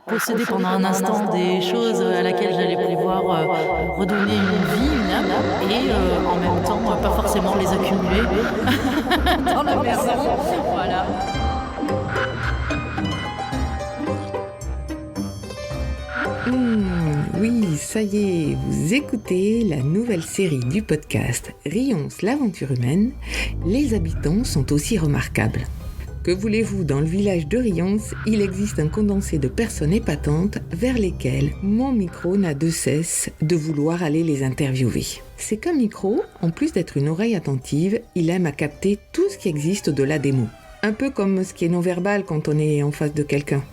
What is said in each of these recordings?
posséder pendant un instant des choses à laquelle j'allais pouvoir redonner une vie, une âme, et en même temps pas forcément les accumuler dans la maison. Voilà. Oui, ça y est, vous écoutez la nouvelle série du podcast Rions, l'aventure humaine. Les habitants sont aussi remarquables. Que voulez-vous, dans le village de Rions, il existe un condensé de personnes épatantes vers lesquelles mon micro n'a de cesse de vouloir aller les interviewer. C'est qu'un micro, en plus d'être une oreille attentive, il aime à capter tout ce qui existe au-delà des mots. Un peu comme ce qui est non-verbal quand on est en face de quelqu'un.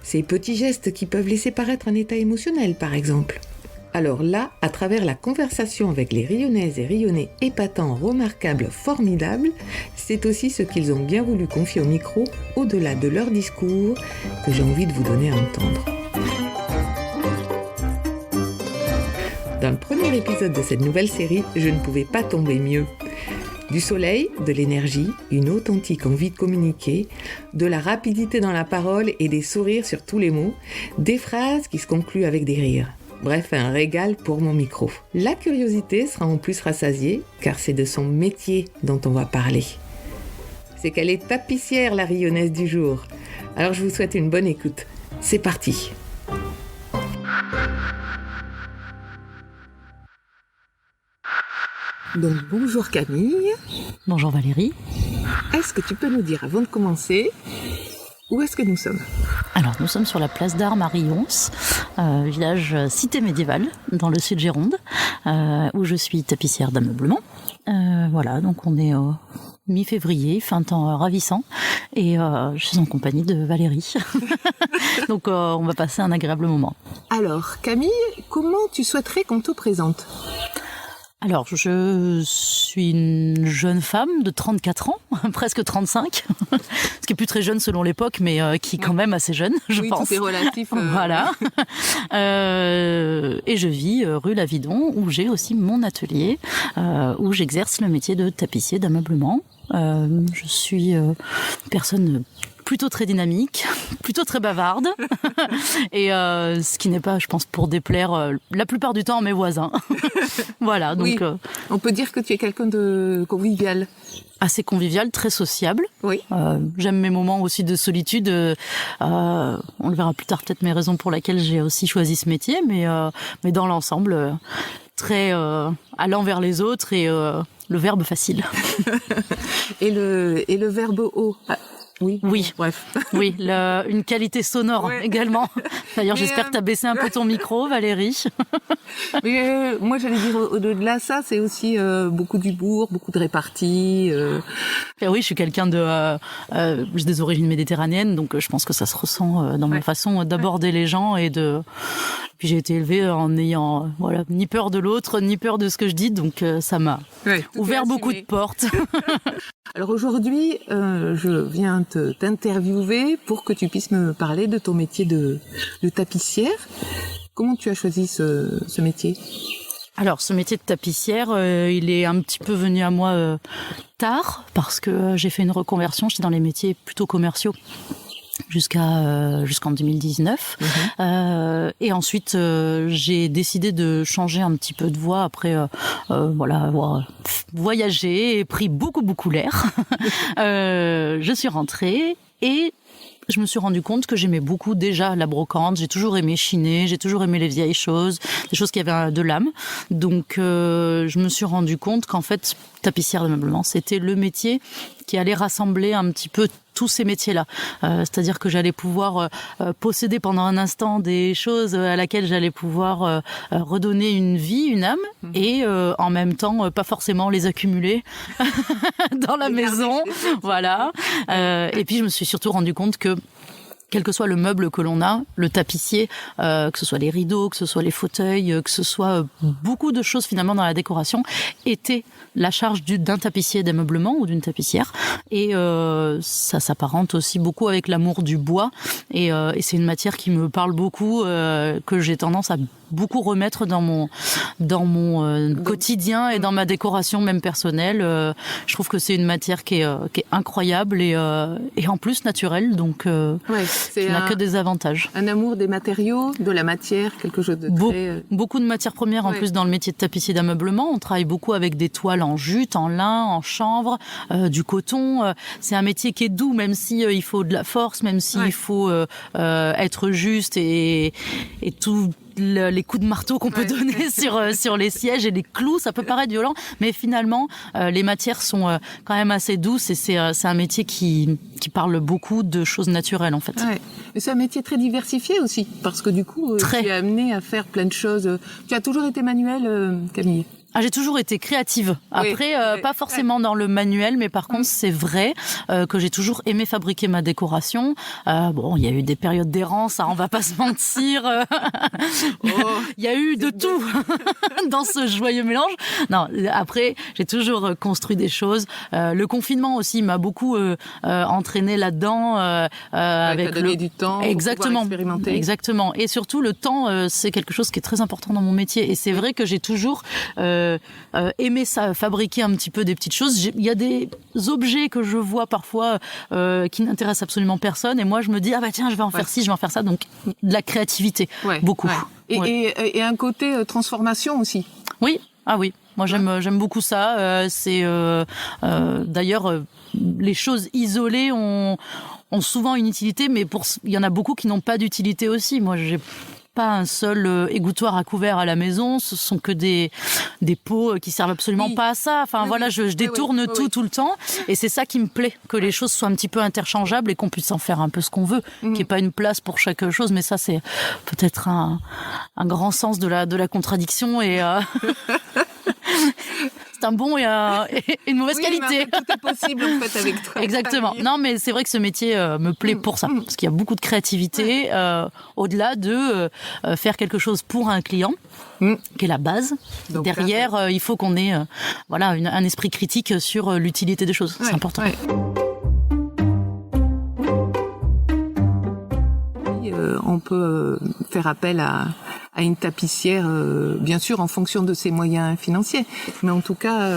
Ces petits gestes qui peuvent laisser paraître un état émotionnel, par exemple. Alors là, à travers la conversation avec les Rionnaises et Rionnais épatants, remarquables, formidables, c'est aussi ce qu'ils ont bien voulu confier au micro, au-delà de leur discours, que j'ai envie de vous donner à entendre. Dans le premier épisode de cette nouvelle série, je ne pouvais pas tomber mieux. Du soleil, de l'énergie, une authentique envie de communiquer, de la rapidité dans la parole et des sourires sur tous les mots, des phrases qui se concluent avec des rires. Bref, un régal pour mon micro. La curiosité sera en plus rassasiée, car c'est de son métier dont on va parler. C'est qu'elle est tapissière, la Rionnnaise du jour. Alors je vous souhaite une bonne écoute. C'est parti. Donc bonjour Camille. Bonjour Valérie. Est-ce que tu peux nous dire avant de commencer où est-ce que nous sommes ? Alors nous sommes sur la place d'Armes à Rions, village cité médiévale dans le sud Gironde, où je suis tapissière d'ameublement. Voilà, donc on est mi-février, fin de temps ravissant, et je suis en compagnie de Valérie. Donc on va passer un agréable moment. Alors Camille, comment tu souhaiterais qu'on te présente ? Alors, je suis une jeune femme de 34 ans, presque 35, ce qui est plus très jeune selon l'époque, mais qui est quand même assez jeune, je pense. Oui, tout est relatif. Voilà. Et je vis rue Lavidon, où j'ai aussi mon atelier, où j'exerce le métier de tapissier d'ameublement. Je suis une personne plutôt très dynamique, plutôt très bavarde, et ce qui n'est pas, je pense, pour déplaire la plupart du temps à mes voisins. Voilà, donc... Oui, on peut dire que tu es quelqu'un de convivial. Assez convivial, très sociable. Oui. J'aime mes moments aussi de solitude. On le verra plus tard, peut-être mes raisons pour lesquelles j'ai aussi choisi ce métier, mais dans l'ensemble, très allant vers les autres et le verbe facile. Et le verbe haut. Oui. Bref. Oui, une qualité sonore également. D'ailleurs, j'espère que tu as baissé un peu ton micro, Valérie. Mais moi, j'allais dire, au-delà de ça, c'est aussi beaucoup d'humour, beaucoup de répartie. Et oui, je suis quelqu'un j'ai des origines méditerranéennes, donc je pense que ça se ressent dans ma façon d'aborder les gens et de... Puis j'ai été élevée en n'ayant ni peur de l'autre, ni peur de ce que je dis, donc ça m'a ouvert beaucoup de portes. Alors aujourd'hui, je viens t'interviewer pour que tu puisses me parler de ton métier de tapissière. Comment tu as choisi ce métier ? Alors, ce métier de tapissière, il est un petit peu venu à moi tard, parce que j'ai fait une reconversion, j'étais dans les métiers plutôt commerciaux. Jusqu'en 2019. Et ensuite, j'ai décidé de changer un petit peu de voie après avoir voyagé et pris beaucoup l'air. Je suis rentrée et je me suis rendu compte que j'aimais beaucoup déjà la brocante. J'ai toujours aimé chiner, j'ai toujours aimé les vieilles choses, des choses qui avaient de l'âme. Donc, je me suis rendu compte qu'en fait, tapissière d'ameublement, c'était le métier qui allait rassembler un petit peu tous ces métiers-là. C'est-à-dire que j'allais pouvoir posséder pendant un instant des choses à laquelle j'allais pouvoir redonner une vie, une âme, et en même temps, pas forcément les accumuler dans la maison. Voilà. Et puis, je me suis surtout rendu compte que quel que soit le meuble que l'on a, le tapissier, que ce soit les rideaux, que ce soit les fauteuils, que ce soit beaucoup de choses finalement dans la décoration, était la charge d'un tapissier d'ameublement ou d'une tapissière. Et ça s'apparente aussi beaucoup avec l'amour du bois. Et c'est une matière qui me parle beaucoup, que j'ai tendance à beaucoup remettre dans mon quotidien et dans ma décoration même personnelle. Je trouve que c'est une matière qui est incroyable et en plus naturelle. Donc, ouais. qui n'a que des avantages. Un amour des matériaux, de la matière, quelque chose de très... Beaucoup de matières premières en plus dans le métier de tapissier d'ameublement. On travaille beaucoup avec des toiles en jute, en lin, en chanvre, du coton. C'est un métier qui est doux, même si il faut de la force, même si il faut être juste et tout. Les coups de marteau qu'on peut donner sur les sièges et les clous, ça peut paraître violent, mais finalement les matières sont quand même assez douces et c'est un métier qui parle beaucoup de choses naturelles en fait. Ouais. Mais c'est un métier très diversifié aussi, parce que du coup tu es amené à faire plein de choses. Tu as toujours été manuelle, Camille? J'ai toujours été créative. Après, pas forcément dans le manuel, mais par contre, c'est vrai que j'ai toujours aimé fabriquer ma décoration. Bon, il y a eu des périodes d'errance, on va pas se mentir. Il y a eu de tout dans ce joyeux mélange. Non, après, j'ai toujours construit des choses. Le confinement aussi m'a beaucoup entraîné là-dedans. Avec t'as donné du temps pour pouvoir expérimenter. Exactement. Et surtout, le temps, c'est quelque chose qui est très important dans mon métier. Et c'est vrai que j'ai toujours aimer ça, fabriquer un petit peu des petites choses. Il y a des objets que je vois parfois qui n'intéressent absolument personne et moi je me dis tiens je vais en faire ci, je vais en faire ça, donc de la créativité beaucoup. Et un côté transformation aussi. Oui, moi j'aime beaucoup ça. C'est d'ailleurs les choses isolées ont souvent une utilité, mais il y en a beaucoup qui n'ont pas d'utilité aussi. Moi j'ai pas un seul égouttoir à couvert à la maison, ce sont que des pots qui servent absolument pas à ça. Enfin voilà, je détourne tout le temps et c'est ça qui me plaît, que les choses soient un petit peu interchangeables et qu'on puisse en faire un peu ce qu'on veut, qu'il n'y ait pas une place pour chaque chose, mais ça c'est peut-être un grand sens de la contradiction et c'est un bon et une mauvaise qualité. Mais tout est possible en fait avec toi. Exactement. Non, mais c'est vrai que ce métier me plaît pour ça, parce qu'il y a beaucoup de créativité au-delà de faire quelque chose pour un client, qui est la base. Donc, derrière, il faut qu'on ait un esprit critique sur l'utilité des choses. C'est important. Ouais. On peut faire appel à une tapissière, bien sûr en fonction de ses moyens financiers, mais en tout cas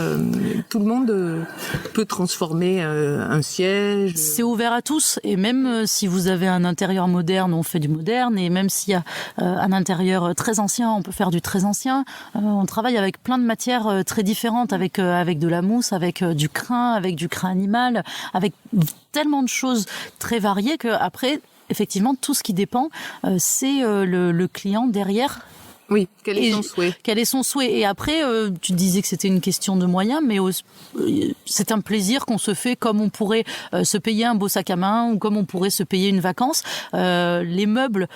tout le monde peut transformer un siège. C'est ouvert à tous, et même si vous avez un intérieur moderne, on fait du moderne, et même s'il y a un intérieur très ancien, on peut faire du très ancien. On travaille avec plein de matières très différentes, avec de la mousse, avec du crin animal, avec tellement de choses très variées que après effectivement, tout ce qui dépend, c'est le client derrière. Oui, quel est son souhait. Quel est son souhait. Et après, tu disais que c'était une question de moyens, mais c'est un plaisir qu'on se fait comme on pourrait se payer un beau sac à main ou comme on pourrait se payer une vacance. Les meubles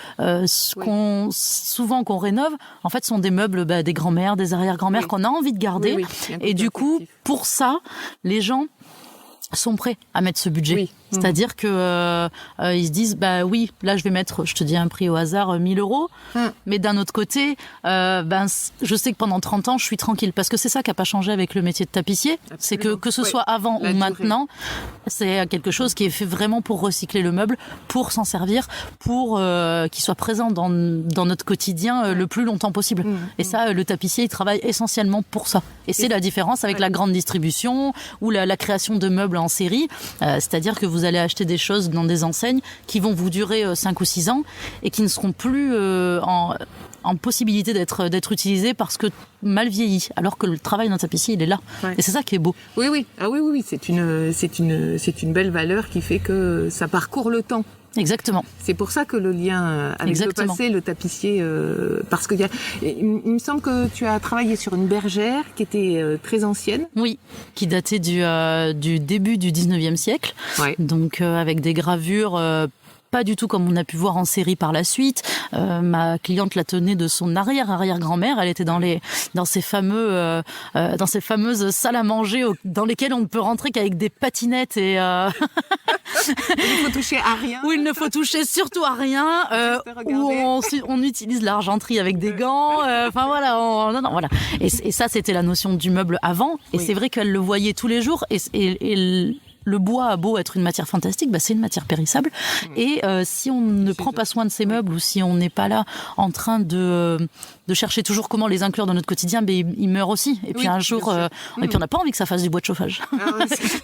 souvent qu'on rénove, en fait, sont des meubles des grands-mères, des arrière-grands-mères qu'on a envie de garder. Et du coup, pour ça, les gens sont prêts à mettre ce budget. Oui. C'est-à-dire que ils se disent oui, là je vais mettre, je te dis un prix au hasard, 1 000 €, mais d'un autre côté je sais que pendant 30 ans je suis tranquille, parce que c'est ça qui a pas changé avec le métier de tapissier. Absolument. C'est que ce soit avant ou maintenant, c'est quelque chose qui est fait vraiment pour recycler le meuble, pour s'en servir, pour qu'il soit présent dans notre quotidien le plus longtemps possible. Et ça, le tapissier il travaille essentiellement pour ça. Et c'est la différence avec la grande distribution ou la création de meubles en série, c'est-à-dire que vous allez acheter des choses dans des enseignes qui vont vous durer 5 ou 6 ans et qui ne seront plus en possibilité d'être utilisées parce que mal vieilli, alors que le travail d'un tapissier il est là. Et c'est ça qui est beau. Oui. Ah oui, c'est une belle valeur qui fait que ça parcourt le temps. Exactement. C'est pour ça que le lien avec le passé, le tapissier, parce que il me semble que tu as travaillé sur une bergère qui était très ancienne. Oui, qui datait du début du 19e siècle. Ouais. Donc avec des gravures pas du tout comme on a pu voir en série par la suite. Ma cliente la tenait de son arrière-grand-mère. Elle était dans ces fameuses salles à manger dans lesquelles on ne peut rentrer qu'avec des patinettes et il faut toucher à rien. Où il ne faut toucher surtout à rien. Où on utilise l'argenterie avec des gants. Enfin voilà, voilà. Et ça, c'était la notion du meuble avant. Et c'est vrai qu'elle le voyait tous les jours. Et le bois a beau être une matière fantastique, c'est une matière périssable. Et si on ne prend pas soin de ces meubles ou si on n'est pas là en train de de chercher toujours comment les inclure dans notre quotidien, mais ils meurent aussi. Et puis un jour, et puis on n'a pas envie que ça fasse du bois de chauffage.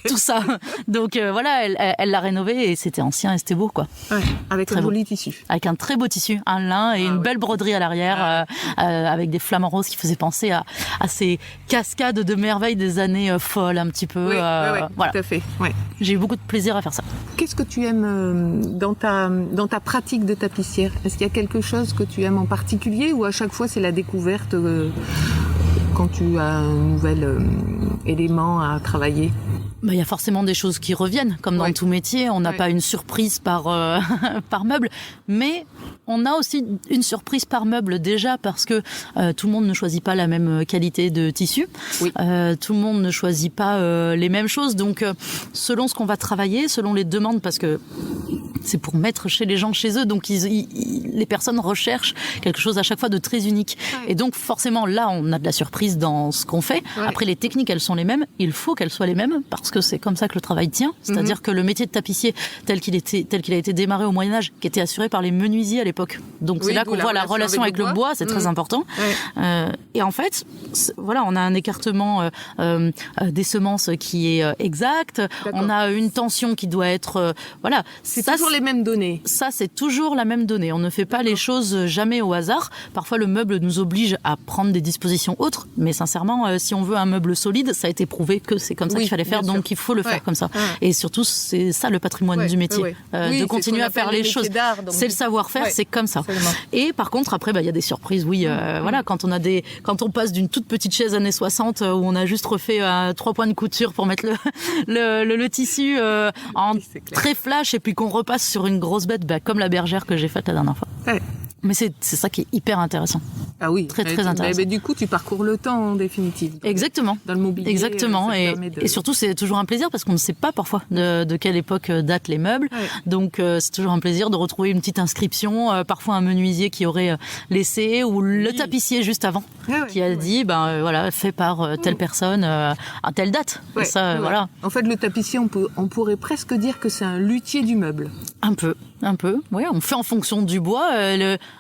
Tout ça. Donc voilà, elle l'a rénové et c'était ancien et c'était beau, quoi. Ouais, avec un joli tissu. Avec un très beau tissu, un lin et une belle broderie à l'arrière, avec des flamants roses qui faisaient penser à ces cascades de merveilles des années folles, un petit peu. Voilà. Tout à fait. Ouais. J'ai eu beaucoup de plaisir à faire ça. Qu'est-ce que tu aimes dans ta pratique de tapissière? Est-ce qu'il y a quelque chose que tu aimes en particulier ou à chaque fois c'est la découverte quand tu as un nouvel élément à travailler? Il y a forcément des choses qui reviennent, comme dans tout métier. On n'a pas une surprise par meuble, mais on a aussi une surprise par meuble déjà parce que tout le monde ne choisit pas la même qualité de tissu. Oui. Tout le monde ne choisit pas les mêmes choses. Donc, selon ce qu'on va travailler, selon les demandes, parce que c'est pour mettre chez les gens chez eux, donc les personnes recherchent quelque chose à chaque fois de très unique. Ouais. Et donc, forcément, là, on a de la surprise dans ce qu'on fait. Ouais. Après, les techniques, elles sont les mêmes. Il faut qu'elles soient les mêmes parce que c'est comme ça que le travail tient. C'est-à-dire que le métier de tapissier, tel qu'il a été démarré au Moyen-Âge, qui était assuré par les menuisiers à l'époque. Donc c'est là qu'on voit la relation avec le bois, c'est très important. Ouais. Et en fait, voilà, on a un écartement des semences qui est exact. D'accord. On a une tension qui doit être, voilà. C'est toujours les mêmes données. Ça, c'est toujours la même donnée. On ne fait pas les choses jamais au hasard. Parfois, le meuble nous oblige à prendre des dispositions autres, mais sincèrement, si on veut un meuble solide, ça a été prouvé que c'est comme ça qu'il fallait faire, donc il faut le faire comme ça. Et surtout, c'est ça le patrimoine du métier, de continuer à faire les choses. C'est le savoir-faire, c'est comme ça. Absolument. Et par contre, après, il y a des surprises. Oui, voilà, quand on passe d'une toute petite chaise années 60 où on a juste refait 3 points de couture pour mettre le tissu en très flash, et puis qu'on repasse sur une grosse bête, comme la bergère que j'ai faite la dernière fois. Ouais. Mais c'est ça qui est hyper intéressant. Ah oui, très intéressant. Mais du coup, tu parcours le temps en définitive. Exactement. Dans le mobilier. Exactement. Et surtout, c'est toujours un plaisir parce qu'on ne sait pas parfois de quelle époque datent les meubles. Ouais. Donc, c'est toujours un plaisir de retrouver une petite inscription, parfois un menuisier qui aurait laissé ou le tapissier juste avant qui a dit, voilà, fait par telle personne à telle date. Ouais. Et ça, voilà. En fait, le tapissier, on pourrait presque dire que c'est un luthier du meuble. Un peu. Oui, on fait en fonction du bois.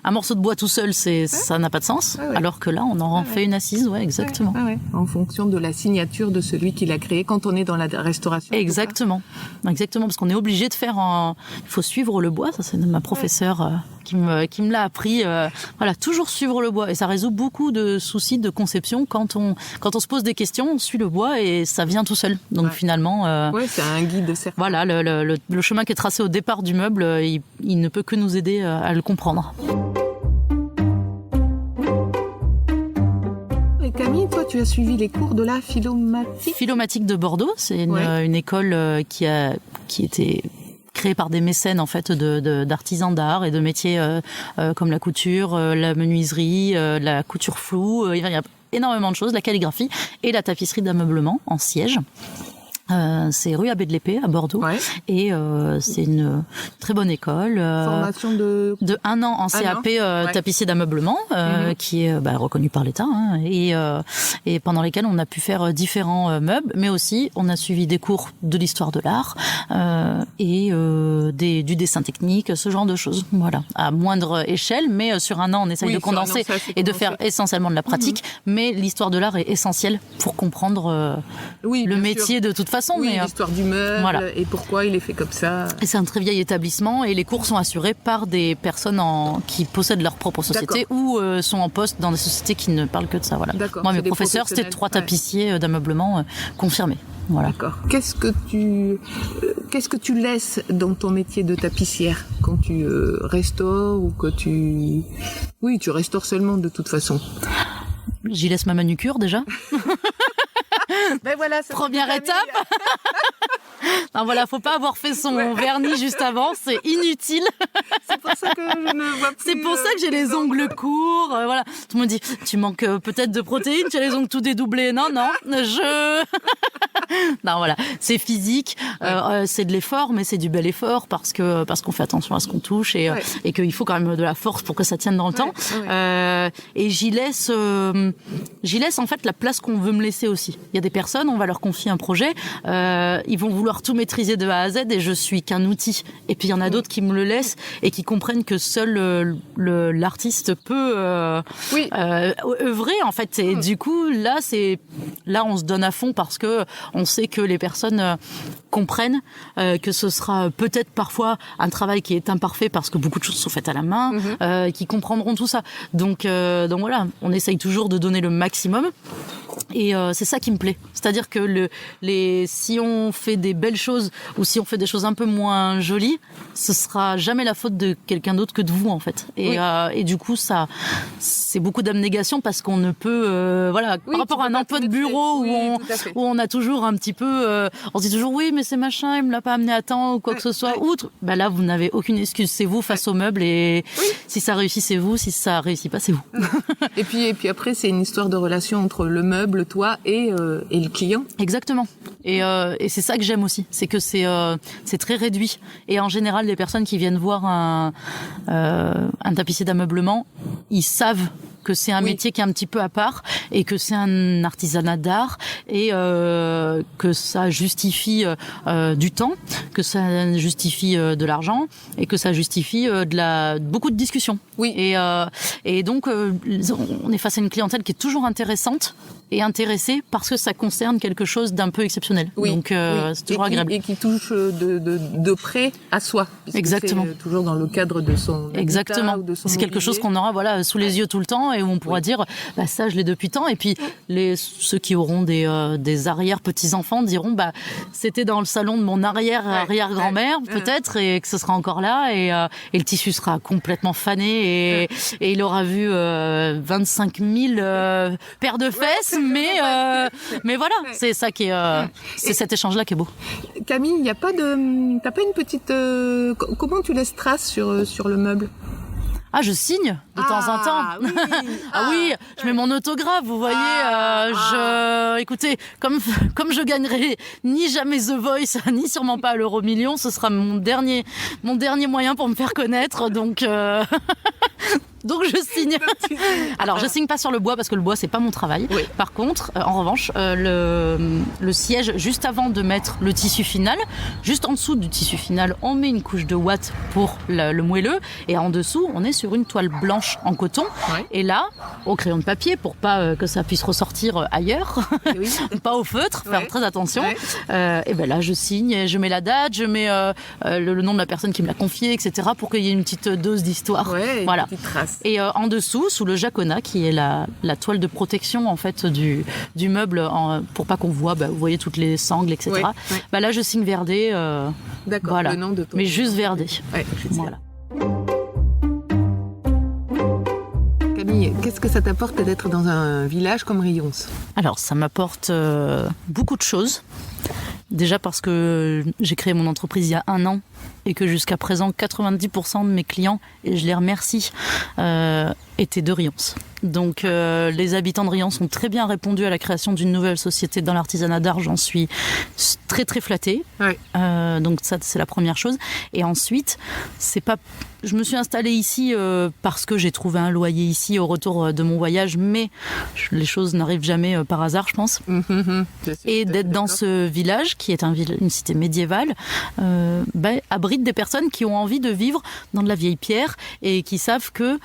Un morceau de bois tout seul, ça n'a pas de sens. Alors que là, on en fait une assise, exactement. En fonction de la signature de celui qui l'a créé quand on est dans la restauration. Exactement, parce qu'on est obligé de faire il faut suivre le bois. Ça, c'est ma professeure qui me l'a appris. Voilà, toujours suivre le bois. Et ça résout beaucoup de soucis de conception. Quand on se pose des questions, on suit le bois et ça vient tout seul. Donc finalement... c'est un guide certain. Voilà, le chemin qui est tracé au départ du meuble, il ne peut que nous aider à le comprendre. Et Camille, toi, tu as suivi les cours de la philomatique. Philomatique de Bordeaux, c'est une école qui était créée par des mécènes en fait d'artisans d'art et de métiers comme la couture, la menuiserie, la couture floue. Il y a énormément de choses, la calligraphie et la tapisserie d'ameublement en siège. C'est rue Abbé de l'Épée à Bordeaux et c'est une très bonne école. Formation de 1 an en CAP tapissier d'ameublement qui est reconnue par l'État et pendant lesquels on a pu faire différents meubles, mais aussi on a suivi des cours de l'histoire de l'art et du dessin technique, ce genre de choses. Voilà, à moindre échelle, mais sur 1 an on essaye de condenser et de faire essentiellement de la pratique, mais l'histoire de l'art est essentielle pour comprendre le métier de toute façon. Mais l'histoire du meuble et pourquoi il est fait comme ça. Et c'est un très vieil établissement et les cours sont assurés par des personnes qui possèdent leur propre société ou sont en poste dans des sociétés qui ne parlent que de ça. Voilà. Moi, mes professeurs, c'était 3 tapissiers d'ameublement confirmés. Voilà. D'accord. Qu'est-ce que tu laisses dans ton métier de tapissière quand tu restaures ou que tu restaures seulement de toute façon? J'y laisse ma manucure déjà. Ben voilà, première étape. Non, voilà, faut pas avoir fait son vernis juste avant, c'est inutile. C'est pour ça que je ne vois plus. C'est pour ça que j'ai les ongles courts. Voilà, tout le monde dit, tu manques peut-être de protéines, tu as les ongles tout dédoublés. Non, Non, voilà, c'est physique, c'est de l'effort, mais c'est du bel effort parce qu'on fait attention à ce qu'on touche et qu'il faut quand même de la force pour que ça tienne dans le temps. Et j'y laisse en fait la place qu'on veut me laisser aussi. Il y a des personnes, on va leur confier un projet, ils vont vouloir tout maîtriser de A à Z et je suis qu'un outil. Et puis il y en a d'autres qui me le laissent et qui comprennent que seul l'artiste peut œuvrer en fait. Et du coup là on se donne à fond parce que on sait que les personnes comprennent que ce sera peut-être parfois un travail qui est imparfait parce que beaucoup de choses sont faites à la main, qui comprendront tout ça. Donc voilà, on essaye toujours de donner le maximum. Et c'est ça qui me plaît. C'est-à-dire que si on fait des belles choses ou si on fait des choses un peu moins jolies, ce sera jamais la faute de quelqu'un d'autre que de vous en fait. Et du coup ça, c'est beaucoup d'abnégation parce qu'on ne peut par rapport à un emploi de bureau où on a toujours un petit peu, on se dit toujours oui mais c'est machin, il me l'a pas amené à temps ou quoi que ce soit. Outre, bah là vous n'avez aucune excuse, c'est vous face au meuble et si ça réussit c'est vous, si ça réussit pas c'est vous. Et puis après c'est une histoire de relation entre le meuble, toi et le client. Exactement. Et c'est ça que j'aime aussi, c'est que c'est très réduit. Et en général, les personnes qui viennent voir un tapissier d'ameublement, ils savent que c'est un métier qui est un petit peu à part et que c'est un artisanat d'art et que ça justifie du temps, que ça justifie de l'argent et que ça justifie beaucoup de discussions. Oui. Et donc on est face à une clientèle qui est toujours intéressante et intéressée parce que ça concerne quelque chose d'un peu exceptionnel. Oui. Donc c'est toujours agréable. Et qui touche de près à soi. Exactement. C'est toujours dans le cadre de son exactement. Ou de son c'est quelque mobilier. chose qu'on aura sous les yeux tout le temps et où on pourra dire ça je l'ai depuis tant. Et puis ceux qui auront des arrière petits enfants diront c'était dans le salon de mon arrière-grand-mère peut-être et que ce sera encore là et le tissu sera complètement fané et il aura vu 25 000 paires de fesses. Mais voilà, c'est ça qui est, c'est cet échange-là qui est beau. Camille, t'as pas une petite, comment tu laisses trace sur le meuble? Ah, je signe de temps en temps. Oui, je mets mon autographe, vous voyez. Écoutez, comme je gagnerai ni jamais The Voice, ni sûrement pas l'Euro-Million, ce sera mon dernier moyen pour me faire connaître. Donc je signe. Alors, je signe pas sur le bois parce que le bois c'est pas mon travail. Oui. Par contre, en revanche, le siège juste avant de mettre le tissu final, juste en dessous du tissu final, on met une couche de ouate pour le moelleux et en dessous, on est sur une toile blanche en coton. Ouais. Et là, au crayon de papier pour pas que ça puisse ressortir ailleurs, pas au feutre, faire très attention. Ouais. Et là, je signe, je mets la date, je mets le nom de la personne qui me l'a confié, etc. pour qu'il y ait une petite dose d'histoire. Ouais, voilà. Une petite trace. Et en dessous, sous le jaconat, qui est la toile de protection en fait du meuble, pour pas qu'on voit, vous voyez toutes les sangles, etc. Ouais. Là, je signe Verdé. D'accord. Voilà. Le nom de ton. Mais juste Verdé. Ouais, voilà. Camille, qu'est-ce que ça t'apporte d'être dans un village comme Rions? Alors, ça m'apporte beaucoup de choses. Déjà parce que j'ai créé mon entreprise il y a 1 an et que jusqu'à présent 90% de mes clients, et je les remercie, étaient de Rions. Donc les habitants de Rions ont très bien répondu à la création d'une nouvelle société dans l'artisanat d'art, j'en suis très très flattée. Ouais. Donc ça c'est la première chose. Et ensuite, je me suis installée ici parce que j'ai trouvé un loyer ici au retour de mon voyage, mais les choses n'arrivent jamais par hasard, je pense. Et d'être dans ce village, qui est une cité médiévale, abrite des personnes qui ont envie de vivre dans de la vieille pierre et qui savent que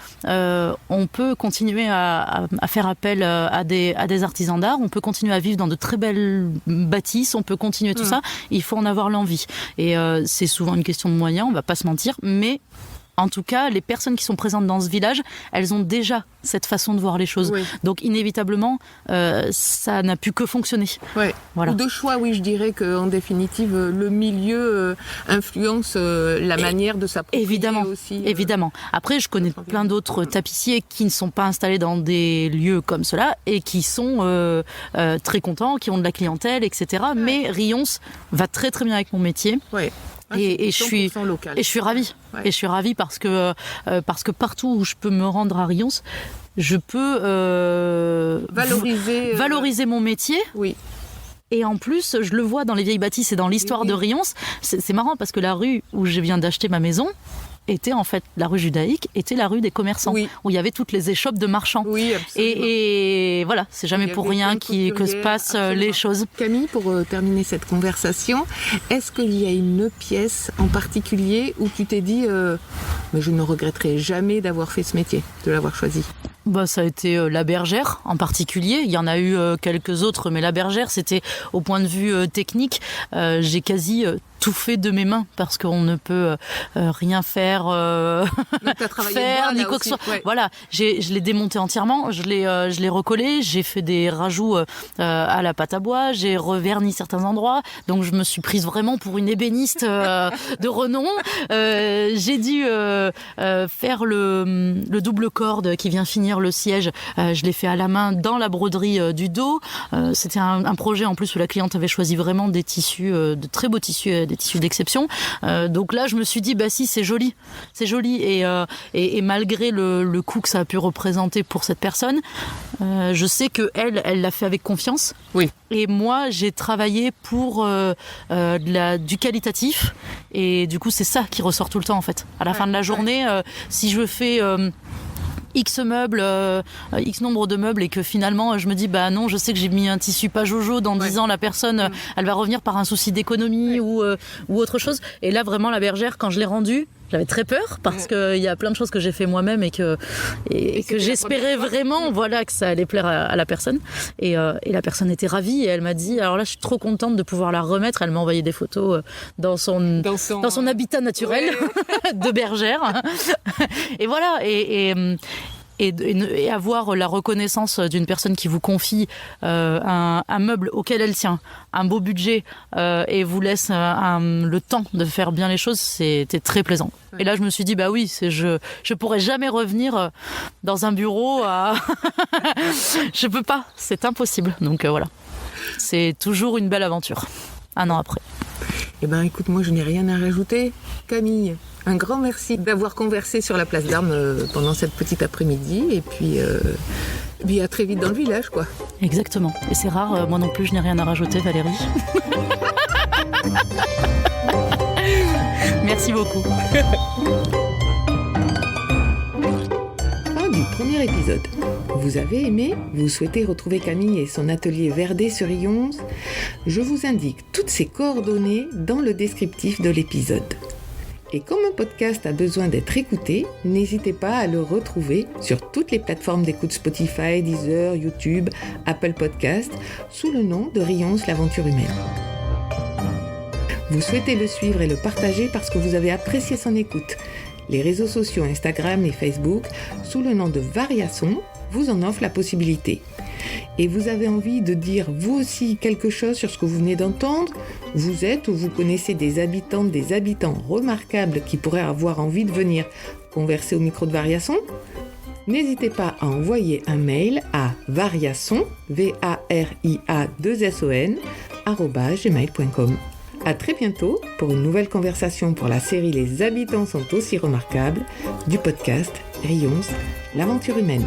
on peut continuer à faire appel à des artisans d'art, on peut continuer à vivre dans de très belles bâtisses, on peut continuer tout ça, il faut en avoir l'envie. Et c'est souvent une question de moyens, on va pas se mentir, mais en tout cas, les personnes qui sont présentes dans ce village, elles ont déjà cette façon de voir les choses. Oui. Donc, inévitablement, ça n'a pu que fonctionner. Ouais. Voilà. Ou de choix, oui, je dirais qu'en définitive, le milieu influence la manière de s'approprier aussi. Évidemment. Après, je connais plein d'autres tapissiers qui ne sont pas installés dans des lieux comme cela et qui sont très contents, qui ont de la clientèle, etc. Ouais. Mais Rions va très très bien avec mon métier. Ouais. Et je suis ravie. Ouais. Et je suis ravie parce que partout où je peux me rendre à Rions, je peux valoriser mon métier. Oui. Et en plus, je le vois dans les vieilles bâtisses et dans l'histoire de Rions. C'est marrant parce que la rue où je viens d'acheter ma maison était en fait, la rue judaïque était la rue des commerçants, où il y avait toutes les échoppes de marchands. Oui, absolument. Et voilà, c'est jamais pour rien que se passent les choses. Camille, pour terminer cette conversation, est-ce qu'il y a une pièce en particulier où tu t'es dit mais je ne regretterai jamais d'avoir fait ce métier, de l'avoir choisi? Ça a été La Bergère en particulier. Il y en a eu quelques autres, mais La Bergère, c'était au point de vue technique. J'ai quasi tout fait de mes mains parce qu'on ne peut rien faire, ni quoi que ce soit. Ouais. Voilà, je l'ai démonté entièrement, je l'ai recollé, j'ai fait des rajouts à la pâte à bois, j'ai reverni certains endroits, donc je me suis prise vraiment pour une ébéniste de renom. J'ai dû faire le double corde qui vient finir le siège, je l'ai fait à la main dans la broderie du dos. C'était un projet en plus où la cliente avait choisi vraiment des tissus, de très beaux tissus, des tissus d'exception. Donc là, je me suis dit, si, c'est joli. C'est joli. Et malgré le coût que ça a pu représenter pour cette personne, je sais qu'elle l'a fait avec confiance. Oui. Et moi, j'ai travaillé pour du qualitatif. Et du coup, c'est ça qui ressort tout le temps, en fait. À la fin de la journée, si je fais X meubles, X nombre de meubles et que finalement je me dis non, je sais que j'ai mis un tissu pas jojo, dans 10 ans la personne elle va revenir par un souci d'économie ou autre chose. Et là vraiment La Bergère, quand je l'ai rendue, j'avais très peur parce qu'il y a plein de choses que j'ai fait moi-même et que j'espérais vraiment que ça allait plaire à la personne. Et la personne était ravie et elle m'a dit, alors là je suis trop contente de pouvoir la remettre. Elle m'a envoyé des photos dans son habitat naturel de bergère. Et voilà, et avoir la reconnaissance d'une personne qui vous confie un meuble auquel elle tient, un beau budget et vous laisse le temps de faire bien les choses, c'était très plaisant. Et là je me suis dit oui, je pourrais jamais revenir dans un bureau je peux pas, c'est impossible. Donc voilà, c'est toujours une belle aventure, un an après. Écoute, moi je n'ai rien à rajouter. Camille, un grand merci d'avoir conversé sur la place d'Armes pendant cette petite après-midi. Et puis à très vite dans le village, quoi. Exactement. Et c'est rare, moi non plus, je n'ai rien à rajouter, Valérie. Merci beaucoup. Fin du premier épisode. Vous avez aimé? Vous souhaitez retrouver Camille et son atelier Verdé sur Rions? Je vous indique toutes ses coordonnées dans le descriptif de l'épisode. Et comme un podcast a besoin d'être écouté, n'hésitez pas à le retrouver sur toutes les plateformes d'écoute Spotify, Deezer, YouTube, Apple Podcast, sous le nom de Rions l'aventure humaine. Vous souhaitez le suivre et le partager parce que vous avez apprécié son écoute. Les réseaux sociaux Instagram et Facebook, sous le nom de Variason, vous en offrent la possibilité. Et vous avez envie de dire vous aussi quelque chose sur ce que vous venez d'entendre? Vous êtes ou vous connaissez des habitantes, des habitants remarquables qui pourraient avoir envie de venir converser au micro de Variason? N'hésitez pas à envoyer un mail à variason, VARIA2SON, @gmail.com. À très bientôt pour une nouvelle conversation pour la série Les habitants sont aussi remarquables du podcast Rions, l'aventure humaine.